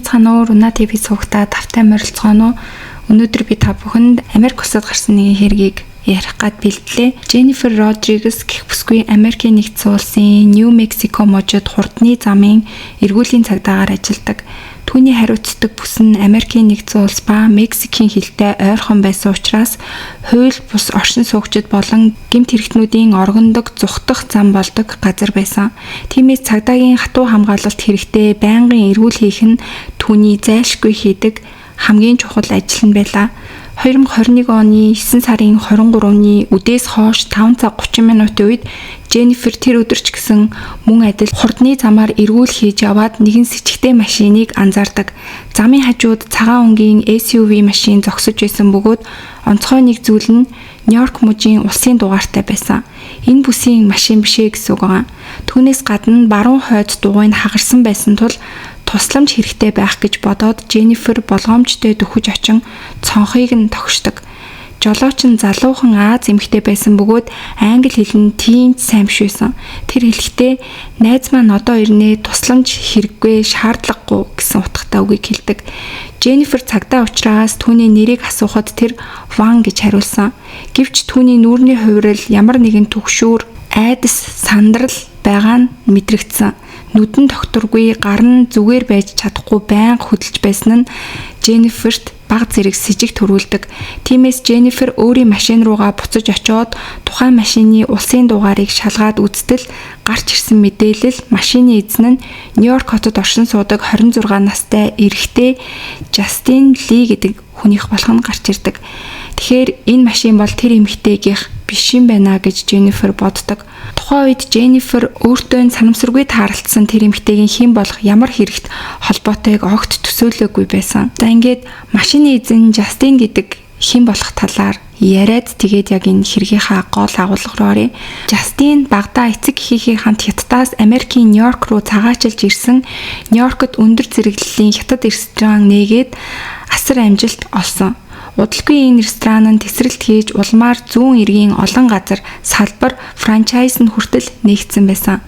Санаа Руна ТV суугтаа тавтай морилцгоно. Өнөөдөр би та бүхэнд Америк улсад гарсан нэгэн хэргийг ярих гад бэлдлээ. Дженнифер Родригес гэх бүсгүй Америкийн нэгдсэн улсын Нью Мексико мужид хурдны замын эргүүлийн цагдаагаар ажилладаг. Түүний хариуцдаг бүс нь Америкийн нэгдсэн улс ба Мексикийн хилтэй ойрхон байсан учраас хууль бус оршин суугчид болон гэмт хэрэгтнүүдийн оргондог зүхтах зам болдог газар байсан. Тиймээс цагдаагийн хатуу хамгаалалт хэрэгтэй байнгын эргүүл хийх нь түүний зайлшгүй хийдэг хамгийн чухал ажил нь байлаа. 2021 оны 9 сарын 23-ны үдээс хойш 5 цаг 30 минутын үед Дженнифер тэр өдөрч гисэн мөн адил хурдны замаар эргүүл хийж яваад нэгэн сэжигтэй машиныг анзаардаг. Замын хажууд цагаан өнгийн SUV машин зогсож байсан бөгөөд онцгой нэг зүйл нь Нью-Йорк мужийн улсын дугаартай байсан. Энэ бүсийн машин бишээ гэсэн үг байгаа. Түүнээс гадна баруун хойд дугуйн хагарсан байсан тул тусламж хэрэгтэй байх гэж бодоод Дженнифер болгоомжтой дөхөж очин цонхыг нь тогшдог. Жолооч нь залуухан Аз эмэгтэй байсан бөгөөд англи хэл нь тийм сайн биш байсан. Тэр хэлэхдээ найз маань одоо ирнэ, тусламж хэрэггүй, шаардлагагүй гэсэн утгатай үгийг хэлдэг. Дженнифер цагдаа учраас түүний нэрийг асуухад тэр Ван гэж хариулсан. Гэвч түүний нүүрний хувирал ямар нэгэн түгшүүр, айдас, сандрал байгаа нь мэдрэгдсэн. Нүдэн докторгүй, гар нь зүгээр байж чадахгүй байнга хөдөлж байсан нь Дженниферт баг зэрэг сэжиг төрүүлдэг. Тиймээс Дженнифер өөрийн машин руугаа буцаж очиод тухайн машины улсын дугаарыг шалгаад үзтэл гарч ирсэн мэдээлэл машины эзэн нь Нью-Йорк хотод оршин суудаг 26 настай эрэгтэй Жастин Ли гэдэг хүнийх болох нь гарч ирдэг. Тэгэхээр энэ машин бол тэр эмэгтэйгийнх биш юм байна гэж Дженнифер боддог. Тухайн үед Дженнифер өөртөө санамсаргүй тааралцсан тэр эмэгтэйгийн хэн болох ямар хэрэгт холбоотойг огт төсөөлөөгүй байсан. За ингээд машины эзэн Жастин гэдэг хэн болох талаар яриад тэгээд яг энэ хэргийнхаа гол агуулга руу оръё. Жастин багада эцэг эхийнхээ хамт Хятадаас Америкийн Нью-Йорк руу цагаачилж ирсэн. Нью-Йоркод өндөр зэрэглэлийн хятад ресторан нээгээд асар амжилт олсон. Удалгүй энэ ресторан нь тесрэлт хийж улмаар зүүн эргийн олон газар салбар франчайз нь хүртэл нээгдсэн байсан.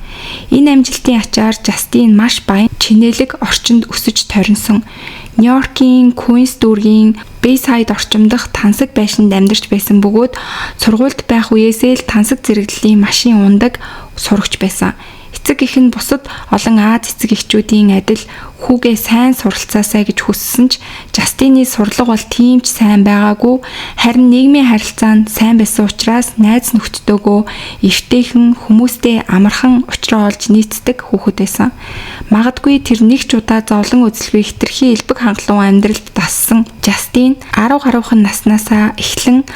Энэ амжилтын ачаар Жастин маш баян чинэлэг орчинд өсөж торинсон. Нью-Йоркийн Куинс дүүргийн Бэйсайд орчимдох тансаг байшинд амьдарч байсан бөгөөд сургуульд байх үеэсээ л тансаг зэрэглэлийн машин ундаг сурагч байсан. Эцэг эх нь бусад олон Аз эцэг эхчүүдийн адил хүүгээ сайн суралцаасай гэж хүссэн ч Жастины сурлага бол тийм ч сайн байгаагүй. Харин нийгмийн харилцаа нь сайн байсан учраас найз нөхдөдөө эвтэйхэн хүмүүстэй амархан уулзраа олж нийцдэг хүүхэд байсан. Магадгүй тэр нэг ч удаа зовлон үзэлгүй хэтэрхий элбэг хангалуун амьдралд дассан Жастин 10 гаруйхан наснаасаа эхлэн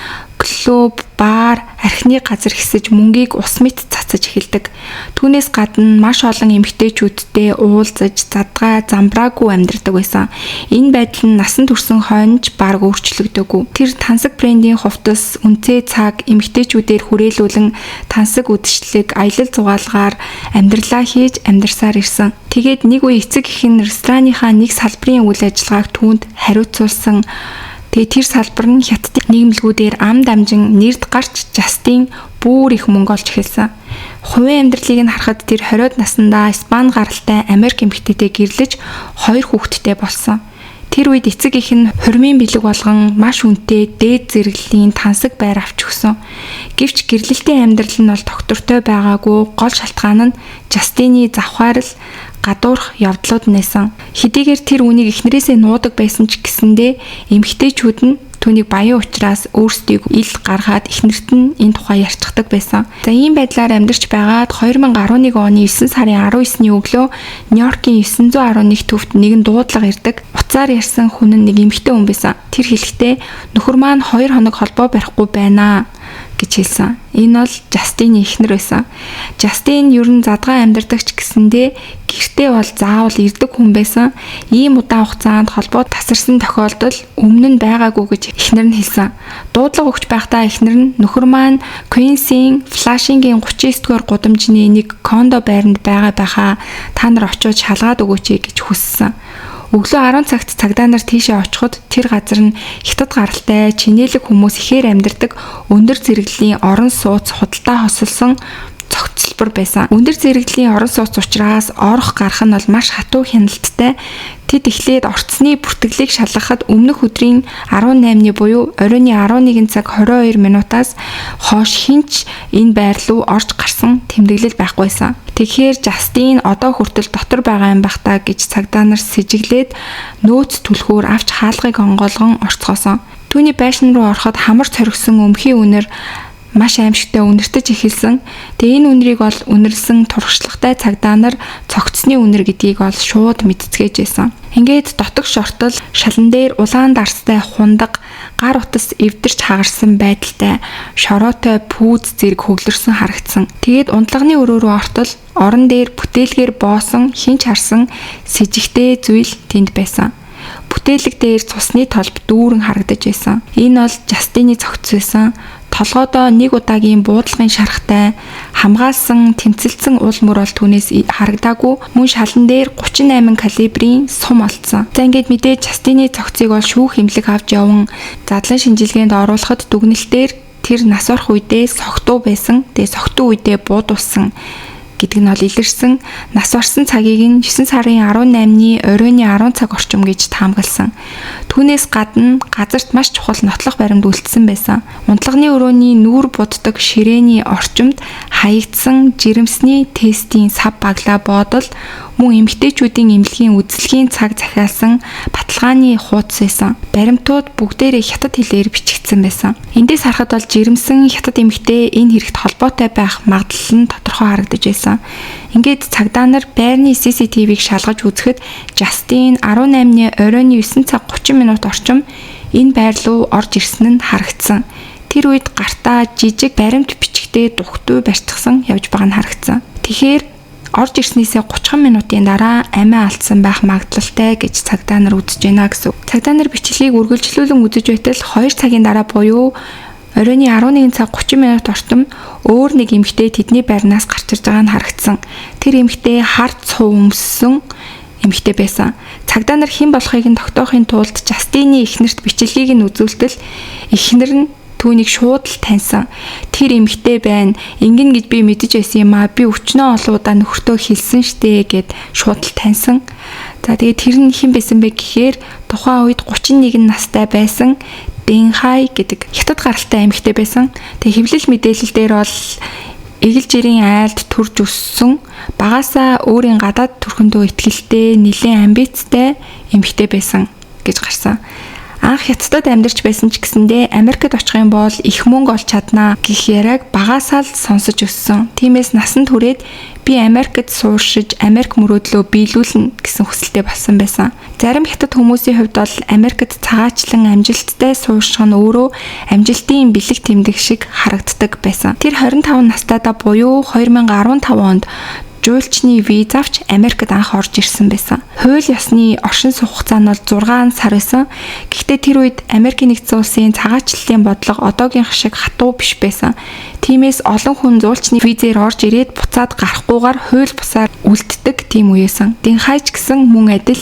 клуб, бар, архины газар хэсэж мөнгийг ус мэт цацаж эхэлдэг. Түүнээс гадна маш олон эмэгтэйчүүдтэй уулзаж, задгай, замбраагүй амьдардаг байсан. Энэ байдал нь насан турсан хойно бараг өөрчлөгдөөгүй. Тэр тансаг брендийн хувцас, үнцээ цаг эмэгтэйчүүдээр хүрээлүүлэн тансаг үдшилэг, аялал зугаалгаар амьдралаа хийж амьдарсаар ирсэн. Тэгээд нэг үе эцэг эх нь рестораныхаа нэг салбарын үйл ажиллагааг түүнд хариуцуулсан. Тэгээ тэр салбар нь хятадын нийгэмлэгүүдээр ам дамжин нэрд гарч Жастин бүр их мөнгө олж эхэлсэн. Хувийн амьдралыг нь харахад тэр 20-од наснда Испани гаралтай Америк эмэгтэйтэй гэрлэж 2 хүүхэдтэй болсон. Тэр үед эцэг эх нь хурмын бэлэг болгон маш үнэтэй дээд зэрэглэлийн тансаг байр авч өгсөн. Гэвч гэрлэлтийн амьдрал нь бол доктортой байгаагүй. Гол шалтгаан нь Жастины завхаарл гадуурх явдлууд нээсэн. Хэдийгээр тэр үнийг эхнэрээсээ нуудаг байсан ч гэсэндээ эмэгтэйчүүд нь түүнийг баян ухраас өөрсдийг ил гаргаад эхнэрт нь энэ тухай ярьцдаг байсан. За ийм байдлаар амьдарч байгаад 2011 оны 9 сарын 19-ний өглөө Нью-Йоркийн 911 төвд нэгэн дуудлага ирдэг. Уцаар ярьсан хүн нь нэг эмэгтэй хүн байсан. Тэр хэлэхдээ нөхөр маань 2 хоног холбоо барихгүй байна гэж хэлсэн. Энэ бол Жастины эхнэр байсан. Жастин ер нь задгай амьдардаг ч гэсэндээ гэртээ бол заавал ирдэг хүн байсан. Ийм удаан хугацаанд холбоо тасарсан тохиолдол өмнө нь байгаагүй гэж эхнэр нь хэлсэн. Дуудлага өгч байхдаа эхнэр нь нөхөр маань Queens-ийн Flushing-ийн 39-р гудамжны нэг кондо байранд байгаа байхаа та нар очиж шалгаад өгөөч гэж хүссэн. Өглөө 10 цагт цагдаа нар тийшээ очиход тэр газар нь хятад гаралтай чинэлэг хүмүүс ихээр амьдардаг өндөр зэрэглэлийн орон сууц худалдаа хосолсон цогцлбор байсан. Өндөр зэрэглэлийн орон сууц учраас орох гарах нь бол маш хатуу хяналттай. Тэд эхлээд орцны бүртгэлийг шалгахад өмнөх өдрийн 18-ны буюу оройн 11 цаг 22 минутаас хойш хинч энэ байр руу орж гарсан тэмдэглэл байхгүйсэн. Тэгэхээр Жастин одоо хүртэл дотор байгаа юм бах та гэж цагдаа нар сэжиглээд нөөц түлхүүр авч хаалгыг онгойлгон орцгоосон. Түүний байшин руу ороход хамар цоргисон өмхийн үнэр маш аимшигтай үнэртэж эхэлсэн. Тэгээ энэ үнэрийг бол үнэрлсэн туршлагатай цагдаа нар цогцсны үнэр гэдгийг бол шууд мэдцгээж байсан. Ингээд дотогш ортол шалан дээр улаан дарстай хундаг гар утас эвдэрч хагарсан байдалтай шороотой пүүз зэрэг хөглөрсөн харагдсан. Тэгээд унтлагын өрөө рүү ортол орон дээр бүтээлгээр боосон хинч харсан сэжигтэй зүйл тэнд байсан. Бүтээлэг дээр цусны толб дүүрэн харагдаж байсан. Энэ бол Жастины цогц байсан. Толгойдоо нэг удаагийн буудлагын шарахтай хамгаалсан тэмцэлцэн уул мөр бол түүнээс харагдаагүй. Мөн шалан дээр 38 калибрийн сум олдсон. За ингээд мэдээж Жастины цогцыг бол шүүх эмнэлэг авч яван задлан шинжилгээнд оруулахад дүгнэлтээр тэр нас орох үедээ согтуу байсан. Тэгээ согтуу үедээ буудуулсан гэдэг нь бол илэрсэн. Нас орсон цагийг нь 9 сарын 18-ны оройн 10 цаг орчим гэж таамагласан. Түүнээс гадна газарт маш чухал нотлох баримт үлдсэн байсан. Унтлагын өрөөний нүүр буддаг ширээний орчимд хаягдсан жирэмсний тестийн сав баглаа боодол мөн эмэгтэйчүүдийн эмнэлгийн үзлэгийн цаг захиалсан баталгааны хуудас байсан. Баримтууд бүгдээрээ хятад хэлээр бичигдсэн байсан. Эндээс харахад бол жирэмсэн хятад эмэгтэй энэ хэрэгт холбоотой байх магадлал нь тодорхой харагдаж байсан. Ингээд цагдаа нар байрны CCTV-г шалгаж үзэхэд Жастин 18-ны оройн 9 цаг 30 минут орчим энэ байр руу орж ирсэн нь харагдсан. Тэр үед гартаа жижиг баримт бичгтээ дугтуй барьчихсан явж байгаа нь харагдсан. Тэгэхээр орж ирснээсээ 30 минутын дараа амиа алдсан байх магадлалтай гэж цагдаа нар үзэж байна гэсэн. Цагдаа нар бичлэгийг үргэлжлүүлэн үзэж байтал 2 цагийн дараа буюу оройн 11 цаг 30 минут ортом өөр нэг эмэгтэй тэдний байрнаас гарч ирж байгаа нь харагдсан. Тэр эмэгтэй хар цов өмссөн эмэгтэй байсан. Цагдаа нар хэн болохыг нь тогтоохын тулд Жастины эхнэрт бичлэгийг нь үзүүлтэл эхнэр нь түүнийг шууд л таньсан. Тэр эмэгтэй байна. Ингэн гэж би мэдэж байсан юм аа. Би өчнөө олуудаа нөхөртөө хэлсэн штэ гэд шууд л таньсан. За тэгээд тэр нь хэн байсан бэ гэхээр тухайн үед 31 настай байсан Дэнхай гэдэг хятад гаралтай эмэгтэй байсан. Тэгээд хэвлэл мэдээлэл дээр бол эгэл жирийн айлд төрж өссөн багаасаа өөрийн гадаад төрхөндөө итгэлтэй, нэлээд амбицтай эмэгтэй байсан гэж гарсан. Анх хятадд амьдарч байсан ч гэсэндээ Америкт очих юм бол их мөнгө олж чаднаа гэх яриаг багаасаа л сонсож өссөн. Тиймээс насан туршид би Америкт сууршиж Америк мөрөөдлөө биелүүлнэ гэсэн хүсэлтэй болсон байсан. Зарим хятад хүмүүсийн хувьд бол Америкт цагаачлан амжилттай суурших нь өөрөө амжилтын бэлэг тэмдэг шиг харагддаг байсан. Тэр 25 настайдаа буюу 2015 онд жуулчны виз авч Америкт анх орж ирсэн байсан. Хууль ёсны оршин суух хугацаа нь бол 6 сар байсан. Гэхдээ тэр үед Америкийн нэгдсэн улсын цагаачлалын бодлого одоогийнх шиг хатуу биш байсан. Тиймээс олон хүн жуулчны визээр орж ирээд буцаад гарахгүйгээр хууль бусаар үлддэг тийм үеэсэн. Дэнхайч гэсэн мөн адил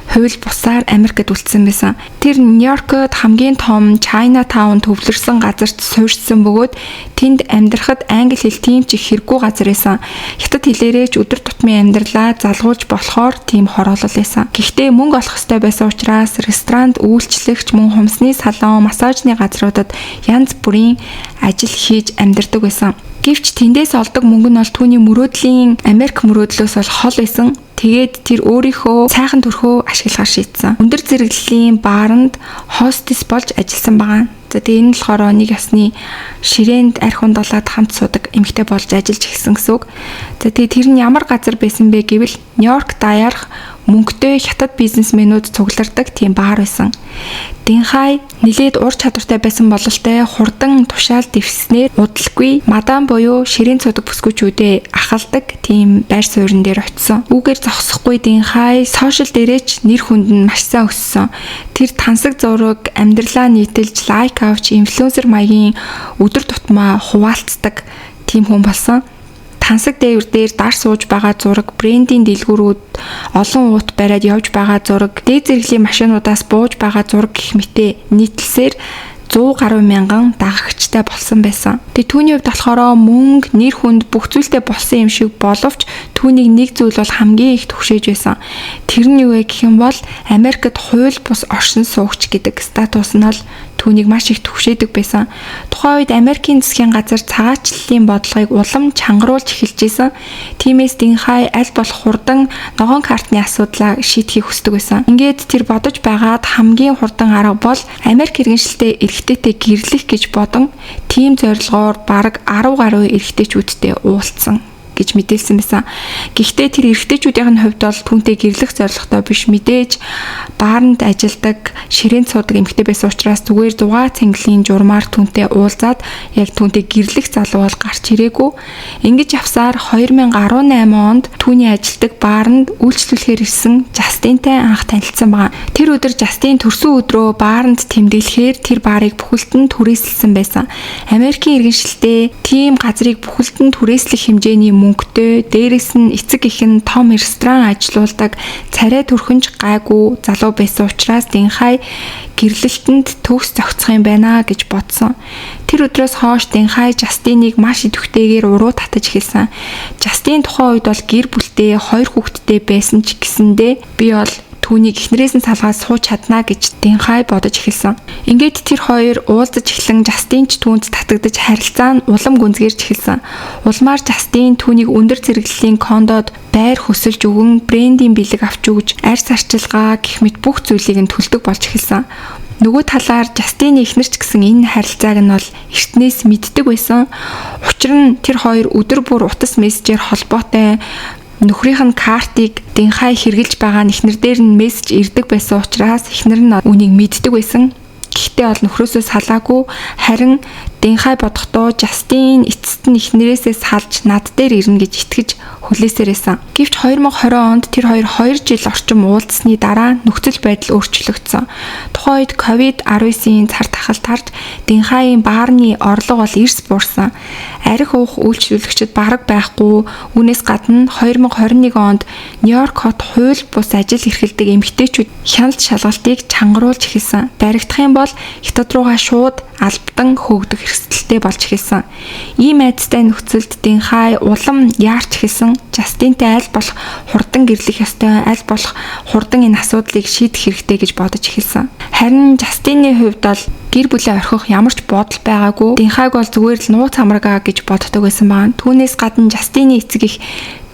хууль бусаар Америкт үлдсэн байсан. Тэр Нью-Йоркод хамгийн том Чайнатаун төвлөрсөн газарт суурьшсан бөгөөд тэнд амьдрахад англи хэл тийм ч их хэрэггүй газар байсан. Хятад хэлээрээ ч өдөр тутмын амьдралаа залгуулж болохоор тийм хороолол байсан. Гэхдээ мөнгө олох ёстой байсан учраас ресторанд үйлчлэгч мөн хумсны салон, массажны газруудад янз бүрийн ажил хийж амьдардаг байсан. Гэвч тэндээс олдог мөнгө нь бол түүний мөрөөдлийн Америк мөрөөдлөөс бол хол байсан. Тэгээд тэр өөрийнхөө сайхан төрхөө ашиглахаар шийдсэн. Өндөр зэрэглэлийн бааранд хостес болж ажилласан байгаа. За тэгээ энэ болохоор нэг ясны ширээнд арх ундалаад хамт суудаг эмэгтэй болж ажиллаж эхэлсэн гэсэн үг. За тэгээ тэр нь ямар газар байсан бэ гэвэл Нью-Йорк даярх мөнгөтэй хятад бизнесмэнүүд цуглардаг тийм баар байсан. Дэнхай нэлээд ур чадвартай байсан бололтой хурдан тушаал дэвснээр удалгүй мадам буюу ширээн цудаг бүсгүйчүүдэд ахалдаг тийм байр суурин дээр очисон. Үүгээр зогсохгүй Дэнхай сошиал дээрээч нэр хүнд нь маш сайн өссөн. Тэр тансаг зураг, амьдралаа нийтэлж лайк авч инфлюенсер маягийн өдөр тутмаа хуваалцдаг тийм хүн болсон. Тансаг дээвэр дээр дар сууж байгаа зураг, брендийн дэлгүүрүүд, олон уут бариад явж байгаа зураг, дээд зэрэглэлийн машинуудаас бууж байгаа зураг гэх мэт нийтлсээр 100 гаруй мянган дагагчтай болсон байсан. Тэгээ түүний хувьд болохоор мөнгө, нэр хүнд бүх зүйлтэй болсон юм шиг боловч түүнийг нэг зүйл бол хамгийн их түгшээж байсан. Тэр нь юу вэ гэх юм бол Америкт хууль бус оршин суугч гэдэг статус нь бол түүнийг маш их түгшээдэг байсан. Тухайн үед Америкийн засгийн газар цагаачлалын бодлогыг улам чангаруулж эхэлж байсан. Тиймээс Динхай аль болох хурдан ногоон картны асуудлаа шийдэхийг хүсдэг байсан. Ингээд тэр бодож байгаад хамгийн хурдан арга бол Америк иргэншилтэд эрэгтэйтэй гэрлэх гэж бодон тийм зорилгоор бараг 10 гаруй эрэгтэйчүүдтэй уулзсан гэж мэдээлсэн байсан. Гэхдээ тэр эрэгтэйчүүдийн хувьд бол түүнтэй гэрлэх зорилготой биш, мэдээж бааранд ажилдаг, ширээнд суудаг эмэгтэй байсан учраас зүгээр дугаа цэнгэлийн журмаар түүнтэй уулзаад яг түүнтэй гэрлэх залуу бол гарч ирээгүй. Ингэж явсаар 2018 онд түүний ажилдаг бааранд үйлчлүүлэхээр ирсэн Жастинтай анх танилцсан байна. Тэр өдөр Жастин төрсөн өдрөө бааранд тэмдэглэхээр тэр баарыг бүхэлдэн түрээсэлсэн байсан. Америкийн иргэншилтэд тийм газрыг бүхэлдэн түрээслэх хэмжээний мөнгөтэй, дээрээс нь эцэг ихэн том ресторан ажилуулдаг царай төрхөнж гайгүй залуу байсан учраас Динхай гэрлэлтэнд төгс зохицох юм байна гэж бодсон. Тэр өдрөөс хойш Динхай Жастиныг маш идэвхтэйгээр уруу татаж эхэлсэн. Жастин тухайн үед бол гэр бүлтэй 2 хүүхэдтэй байсан ч гэсэндээ би бол түүнийг эхнэрээс нь салгаад сууж чадна гэж Динхай бодож эхэлсэн. Ингээд тэр хоёр уулзаж эхлэн Жастин ч түүнд татагдаж харилцаа нь улам гүнзгийрч эхэлсэн. Улмаар Жастин түүнийг өндөр зэрэглэлийн кондод байр хөсөлж өгөн брендийн бэлэг авч өгж арьс арчилгаа гэх мэт бүх зүйлийг нь төлдөг болж эхэлсэн. Нөгөө талаар Жастины эхнэрч гэсэн энэ харилцааг нь бол эртнээс мэддэг байсан. Учир нь тэр хоёр өдөр бүр утас мессежээр холбоотой нөхрийнх нь картыг Динхай хэрглэж байгаа нь эхнэр дээр нь мессеж ирдэг байсан учраас эхнэр нь үнийг мэддэг байсан. Гэхдээ бол нөхрөөсөө салаагүй, харин Динхай бодохдоо Жастин эцэст нь эхнэрээсээ салж над дээр ирнэ гэж итгэж хүлээсээр байсан. Гэвч 2020 онд тэр хоёр 2 жил орчим уулзсны дараа нөхцөл байдал өөрчлөгдсөн. Тухайн үед COVID-19-ийн цар тахал тарж Динхайын баарны орлого бол эрс буурсан. Арх уух үйлчлүүлэгчид бараг байхгүй. Үүнээс гадна 2021 онд Нью-Йорк хот хууль бус ажил эрхэлдэг эмэгтэйчүүд хяналт шалгалтыг чангаруулж эхэлсэн. Баригдах юм бол хятад руугаа шууд албадан хөөгдөх эрсдэлтэй болж эхэлсэн. Ийм айдастай нөхцөлд Динхай улам яарч эхэлсэн. Жастинтай аль болох хурдан гэрлэх ёстой, аль болох хурдан энэ асуудлыг шийдэх хэрэгтэй гэж бодож эхэлсэн. Харин Жастины хувьд бол гэр бүлээ орхих ямар ч бодол байгаагүй. Динхайг бол зүгээр л нууц хамраагаа гэж боддог байсан байна. Түүнээс гадна Жастины эцэг их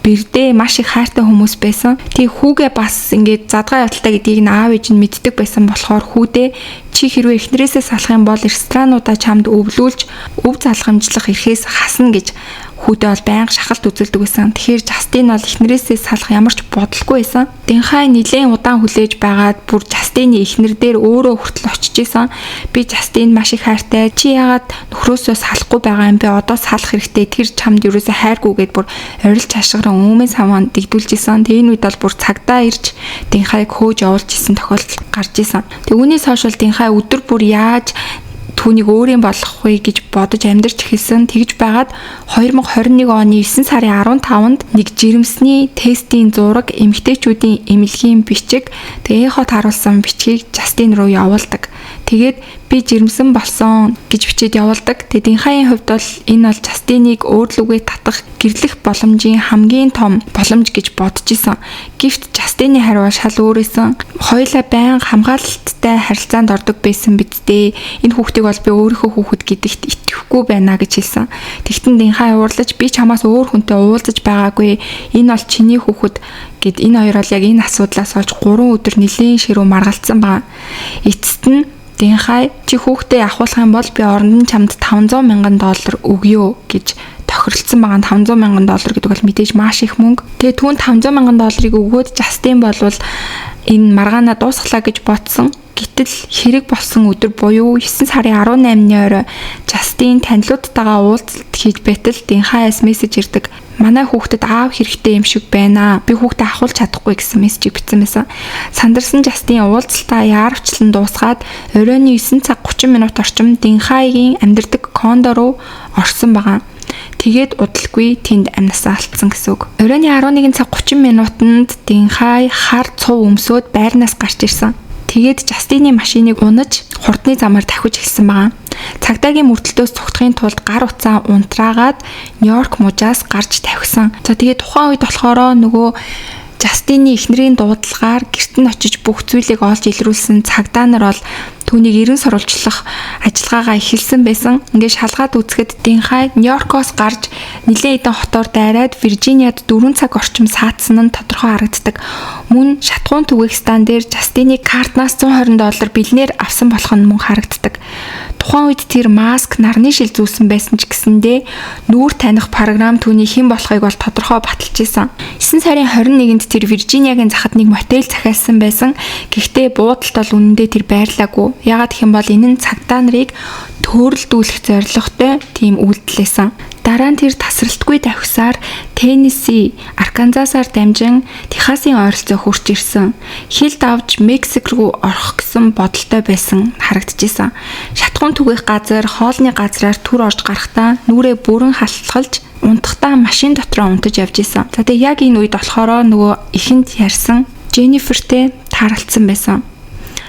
бэрдээ маш их хайртай хүмүүс байсан. Тэг хүүгээ бас ингээд задгаа явдалтай гэдгийг нь аав ээж нь мэддэг байсан болохоор хүүдээ чи хэрвээ эхнэрээсээ салах юм бол ресторануудаа чамд өвлүүлж өв залхамжлах эрхээс хасна гэж хүүдээ бол байнга шахалт үзүүлдэг байсан. Тэгэхээр Жастин бол эхнэрээсээ салах ямар ч бодолгүй байсан. Динхай нэлээд удаан хүлээж байгаад бүр Жастины эхнэр дээр өөрөө хүртэл очиж исэн. Би Жастинд маш их хайртай. Чи яагаад нөхрөөсөө салахгүй байгаа юм бэ? Одоо салах хэрэгтэй. Тэр чамд юусоо хайргүйгээд бүр орилж хашгиран өмнө саван дэгдүүлж исэн. Тэгээ энэ үед бол бүр цагдаа ирж Динхайг хөөж явуулж исэн тохиолдол гарч исэн. Тэг үүнээс хойш бол Динхай өдөр бүр яаж түүнийг өөрийн болгох вэ гэж бодож амьдарч эхэлсэн. Тэгж байгаад 2021 оны 9 сарын 15-нд нэг жирэмсний тестийн зураг эмэгтэйчүүдийн эмнэлгийн бичиг тэгээ эхот харуулсан бичгийг Жастин руу явуулдаг. Тэгээд би жирэмсэн болсон гэж бичээд явуулдаг. Тэгээд Динхайын хувьд бол энэ бол Жастиныг өөрлөгөө татах гэрлэх боломжийн хамгийн том боломж гэж бодож исэн. Гэвч Жастины хариу шал өөрөөсөн. Хоёулаа байнга хамгаалалттай харилцаанд ордог байсан биз дээ. Энэ хүүхдийг бол би өөрийнхөө хүүхэд гэдэгт итгэхгүй байна гэж хэлсэн. Тэгтэн Динхай уурлаж би чамаас өөр хүнтэй уулзаж байгаагүй. Энэ бол чиний хүүхэд гэд энэ хоёр бол яг энэ асуудлаас олж 3 өдөр нэлийн ширүү маргалцсан байна. Эцэст нь Динхай чи хүүхдээ авахлах юм бол би оронд нь чамд $500,000 өгье гэж тохиролцсон байгаа. $500,000 гэдэг бол мэдээж маш их мөнгө. Тэгээ түүнд $500,000 өгөөд Жастин болвол энэ маргаанаа дуусглаа гэж бодсон. Гэтэл хэрэг болсон өдөр буюу 9 сарын 18-ны орой Жастин танилуудтайгаа уулзалт хийж байтал Динхайс мессеж ирдэг. Манай хүүхдэд аав хэрэгтэй юм шиг байна. Би хүүхдээ авахулж чадахгүй гэсэн мессежийг бичсэн байсан. Сандарсан Жастин уулзалтаа яарвчлан дуусгаад оройн 9 цаг 30 минут орчим Динхайгийн амьдардаг кондо руу орсон байгаа. Тэгээд удалгүй тэнд амнасаа алдсан гэсэн үг. Оройн 11 цаг 30 минутанд Динхай хар цув өмсөөд байрнаас гарч ирсэн. Тэгээд Жастины машиныг унаж хурдны замаар давхиж эхэлсэн байгаа. Цагдаагийн мөрдөлтөөс цугтахын тулд гар утсаа унтраагаад Нью-Йорк мужаас гарч тавхисан. За тэгээд тухайн үед болохоор нөгөө Жастины эхнэрийн дуудлагаар гэрт нь очиж бүх зүйлийг олж илрүүлсэн цагдаа нар бол түүнийг эрен сурвалжлах ажиллагаагаа эхэлсэн байсан. Ингээд шалгаад үзэхэд Динхай Нью-Йоркоос гарч нэлээд хэдэн хотоор дайраад Виржиниад 4 цаг орчим саатсан нь тодорхой харагддаг. Мөн шатгуун түгээх стан дээр Жастины картнаас $120 бэлнээр авсан болох нь мөн харагддаг. Тухайн үед тэр маск нарны шил зүүсэн байсан ч гэсэндээ нүүр таних програм түүний хэн болохыг бол тодорхой баталж исэн. 9 сарын 21-нд тэр Виржиниагийн захад нэг мотель захиалсан байсан. Гэхдээ буудалд бол үнэндээ тэр байрлаагүй. Ягаад гэх юм бол энэ нь цагдаа нарыг төөрөлдүүлэх зорилготой тийм үйлдэлсэн. Дараа нь тэр тасралтгүй давхисаар Теннесси, Арканзасаар дамжин Техасын ойролцоо хүрч ирсэн. Хилд авч Мексик руу орох гэсэн бодолтой байсан харагдчихсан. Шатгуун түгээх газар, хоолны газраар түр орж гарахдаа нүрээ бүрэн халтгалж унтахдаа машин дотроо унтаж явж исэн. За тэгээ яг энэ үед болохоор нөгөө ихэнд ярьсан Дженнифертэй тааралцсан байсан.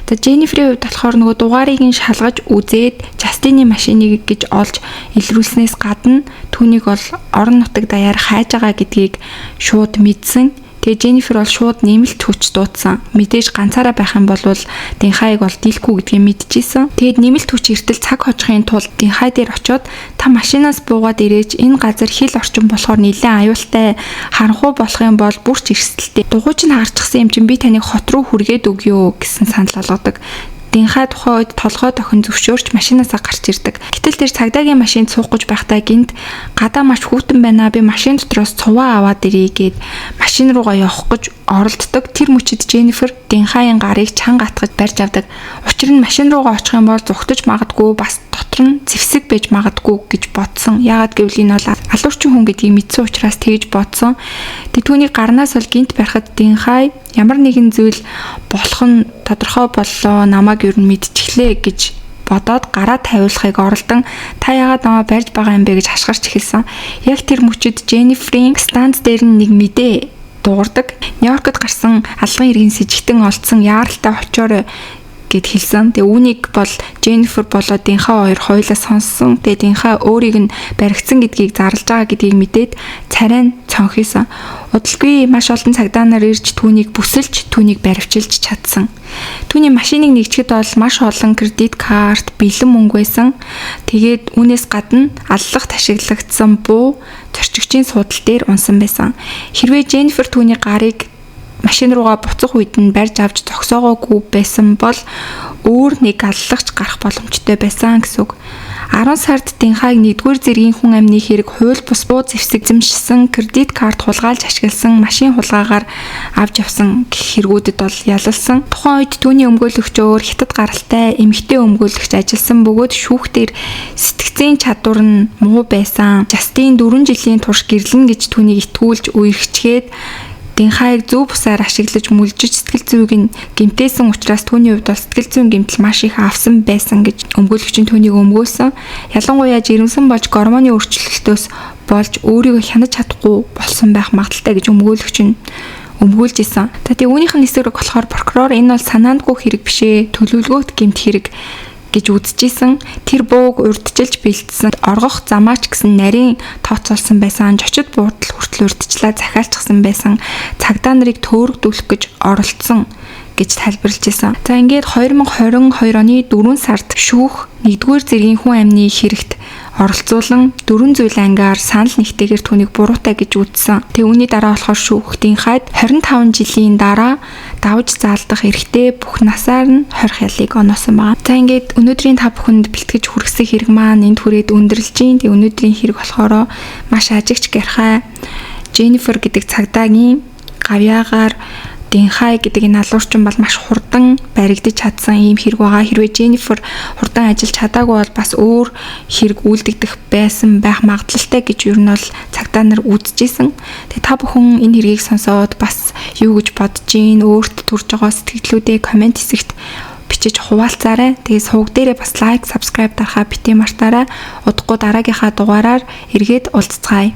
За Дженниферийн хувьд болохоор нөгөө дугаарыг нь шалгаж үзээд Жастины машиныг гэж олж илрүүлснээс гадна түүнийг бол орон нутаг даяар хайж байгаа гэдгийг шууд мэдсэн. Тэгээ Дженнифер бол шууд нэмэлт хүч дуудсан. Мэдээж ганцаараа байх юм бол Динхайг бол дийлэхгүй гэдгийг мэдчихсэн. Тэгээд нэмэлт хүч эртэл цаг хожихын тулд Динхай дээр очиод та машинаас буугаад ирээж энэ газар хил орчин болохоор нэлээд аюултай харанхуй болох юм бол бүрч эрсдэлтэй. Дугуйч нь харчихсан юм чинь би таныг хот руу хүргээд өгье гэсэн санал болгодог. Динхай тухайн үед толгой тохин зөвшөөрч машинаасаа гарч ирдэг. Гэтэл тэр цагдаагийн машинд суух гэж байхдаа гинт гадаа маш хүүтэн байна. Би машин дотроос цуваа аваад ирье гэд машин руугаа явах гэж оролддог. Тэр мөчид Дженнифер Динхайын гарыг чанга атгаж барьж авдаг. Учир нь машин руугаа очих юм бол зүгтэж магадгүй, бас дотор нь зэвсэг байж магадгүй гэж бодсон. Яагаад гэвэл энэ бол алуурчин хүн гэдгийг мэдсэн учраас тэгж бодсон. Тэг түүний гарнаас бол гинт барихад Динхай ямар нэгэн зүйл болох нь тодорхой боллоо, намайг юу мэдчихлээ гэж бодоод гараа тавиулахыг оролдон та яагаад намайг барьж байгаа юм бэ гэж хашгирч эхэлсэн. Яг тэр мөчид Дженниферийн станц дээр нэг мэдээ дуурдаг. Нью-Йоркод гарсан алган иргэн с ิจ гтэн олдсон яаралтай очоорой гэд хэлсэн. Тэгээ үүнийг бол Дженнифер болоод Динхай хоёулаа сонссон. Тэгээ Динхай өөрийг нь баригдсан гэдгийг зарлж байгаа гэдгийг мэдээд царай нь цонхисон. Удалгүй маш олон цагдаа нар ирж түүнийг бүсэлж, түүнийг баривчилж чадсан. Түүний машиныг нэгжихэд бол маш олон кредит карт, бэлэн мөнгө байсан. Тэгээд үүнээс гадна аллах ташиглагдсан буу зорчигчийн суудал дээр унсан байсан. Хэрвээ Дженнифер түүний гарыг машин руугаа буцах үед нь барьж авч зогсоогоогүй байсан бол өөр нэг аллагч гарах боломжтой байсан гэсэн үг. 10 сард Динхайг 1-р зэргийн хүн амны хэрэг хууль бус буу зэвсэг эзэмшсэн, кредит карт хулгайлж ашигласан, машин хулгаагаар авч явсан гэх хэрэгүүдэд бол ялалсан. Тухайн үед түүний өмгөөлөгчөөр хятад гаралтай эмэгтэй өмгөөлөгч ажилласан бөгөөд шүүхтэр сэтгцийн чадвар нь муу байсан. Жастин 4 жилийн турш гэрлэн гэж түүнийг итгүүлж үерхчгээд Динхайг зөв бусаар ашиглаж мүлжиж сэтгэл зүйг нь гэмтээсэн учраас түүний хувьд бол сэтгэл зүйн гэмтэл маш их авсан байсан гэж өмгөөлөгч нь түүнийг өмгөөлсөн. Ялангуяа жирэмсэн болж гормоны өөрчлөлтөөс болж өөрийгөө хянаж чадахгүй болсон байх магадaltaй гэж өмгөөлөгч нь өмгөөлж исэн. Тэгээ үүнийх нь эсрэг болохоор прокурор энэ бол санаандгүй хэрэг биш ээ, төлөвлөгөөт гэмт хэрэг гэж үзэжсэн. Тэр бууг урдчилж бэлдсэн оргох замаач гэсэн нарийн тооцоолсон байсан. Жочид буудал хүртэл урдчлаа захиалчихсан байсан. Цагдаа нарыг төөрөгдүүлэх гэж оролцсон гэж тайлбарлаж исэн. За ингээд 2022 оны 4 сард шүүх 1-р зэргийн хүн амны хэрэгт оролцуулан 4 зүйл ангаар санал нэгтэйгээр түүнийг буруутай гэж үзсэн. Тэгээ үүний дараа болохоор шүүхтийн хайд 25 жилийн дараа давж заалдах эрхтэй бүх насаар нь хорих ялыг оноосон байна. За ингээд өнөөдрийн та бүхэнд бэлтгэж хүргэсэн хэрэг маань энд хүрээд өндөрлж гин. Тэгээ өнөөдрийн хэрэг болохоор маш ажигч гярхай Дженнифер гэдэг цагдаагийн гавьяагаар Динхай гэдэг энэ алуурчин бол маш хурдан баригдаж чадсан ийм хэрэг байгаа. Хэрвээ Дженнифер хурдан ажиллаж чадаагүй бол бас өөр хэрэг үйлдэгдэх байсан байх магадлалтай гэж юу нь бол цагдаа нар үзэжсэн. Тэгээ та бүхэн энэ хэргийг сонсоод бас юу гэж бодож гин, өөрт төрж байгаа сэтгэлдлүүдээ комент хэсэгт бичиж хуваалцаарай. Тэгээ сувг дээрээ бас лайк, subscribe дарахаа битгий мартаарай. Удахгүй дараагийнхаа дугаараар эргээд уулзцгаая.